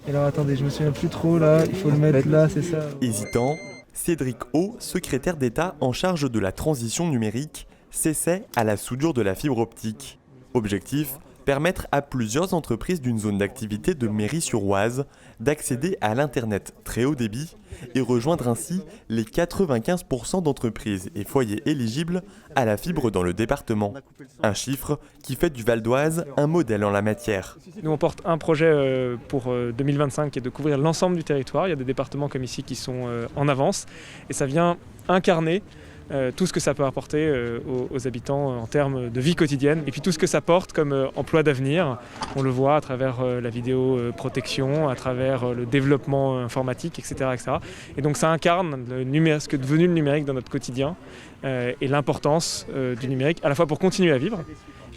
Alors attendez, je me souviens plus trop là, il faut le mettre là, c'est ça. Hésitant, Cédric O, secrétaire d'État en charge de la transition numérique, s'essaie à la soudure de la fibre optique. Objectif, permettre à plusieurs entreprises d'une zone d'activité de Méry-sur-Oise d'accéder à l'Internet très haut débit et rejoindre ainsi les 95% d'entreprises et foyers éligibles à la fibre dans le département. Un chiffre qui fait du Val d'Oise un modèle en la matière. Nous, on porte un projet pour 2025 qui est de couvrir l'ensemble du territoire. Il y a des départements comme ici qui sont en avance et ça vient incarner tout ce que ça peut apporter aux habitants en termes de vie quotidienne et puis tout ce que ça porte comme emploi d'avenir. On le voit à travers la vidéoprotection, à travers le développement informatique, etc., etc. Et donc ça incarne ce que est devenu le numérique dans notre quotidien et l'importance du numérique à la fois pour continuer à vivre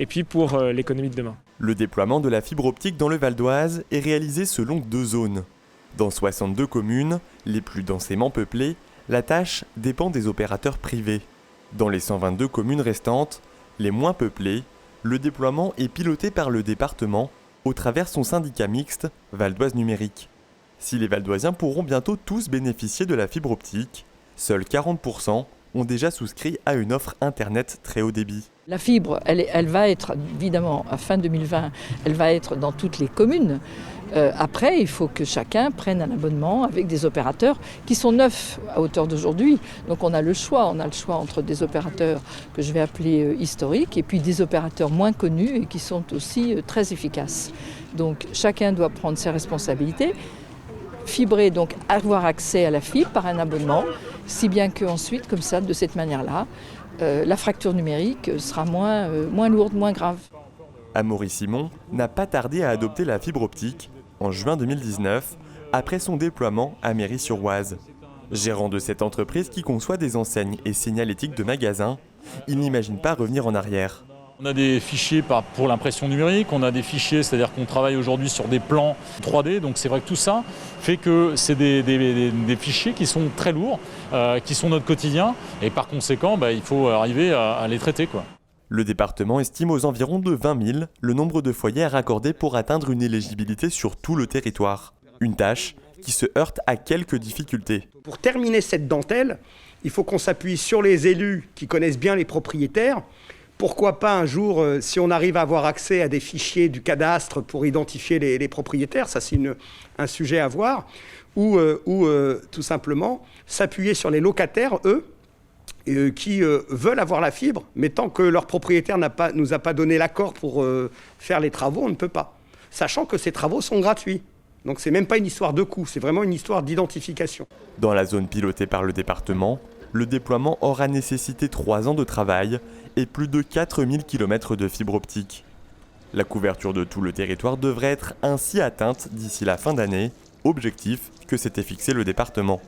et puis pour l'économie de demain. Le déploiement de la fibre optique dans le Val d'Oise est réalisé selon 2 zones. Dans 62 communes, les plus densément peuplées, la tâche dépend des opérateurs privés. Dans les 122 communes restantes, les moins peuplées, le déploiement est piloté par le département au travers son syndicat mixte Val d'Oise Numérique. Si les Valdoisiens pourront bientôt tous bénéficier de la fibre optique, seuls 40% ont déjà souscrit à une offre Internet très haut débit. La fibre, elle va être, évidemment, à fin 2020, elle va être dans toutes les communes. Après, il faut que chacun prenne un abonnement avec des opérateurs qui sont neufs à hauteur d'aujourd'hui. Donc on a le choix entre des opérateurs que je vais appeler historiques et puis des opérateurs moins connus et qui sont aussi très efficaces. Donc chacun doit prendre ses responsabilités. Fibrer, donc avoir accès à la fibre par un abonnement, si bien qu'ensuite, comme ça, de cette manière-là, la fracture numérique sera moins lourde, moins grave. Amaury Simon n'a pas tardé à adopter la fibre optique en juin 2019, après son déploiement à Méry-sur-Oise. Gérant de cette entreprise qui conçoit des enseignes et signalétiques de magasins, il n'imagine pas revenir en arrière. On a des fichiers pour l'impression numérique, on a des fichiers, c'est-à-dire qu'on travaille aujourd'hui sur des plans 3D, donc c'est vrai que tout ça fait que c'est des fichiers qui sont très lourds, qui sont notre quotidien, et par conséquent, il faut arriver à les traiter, quoi. Le département estime aux environs de 20 000 le nombre de foyers à raccorder pour atteindre une éligibilité sur tout le territoire. Une tâche qui se heurte à quelques difficultés. Pour terminer cette dentelle, il faut qu'on s'appuie sur les élus qui connaissent bien les propriétaires. Pourquoi pas un jour, si on arrive à avoir accès à des fichiers du cadastre pour identifier les propriétaires, ça c'est un sujet à voir, ou tout simplement s'appuyer sur les locataires, eux, qui veulent avoir la fibre, mais tant que leur propriétaire nous a pas donné l'accord pour faire les travaux, on ne peut pas. Sachant que ces travaux sont gratuits. Donc c'est même pas une histoire de coût, c'est vraiment une histoire d'identification. Dans la zone pilotée par le département, le déploiement aura nécessité 3 ans de travail et plus de 4000 km de fibre optique. La couverture de tout le territoire devrait être ainsi atteinte d'ici la fin d'année, objectif que s'était fixé le département.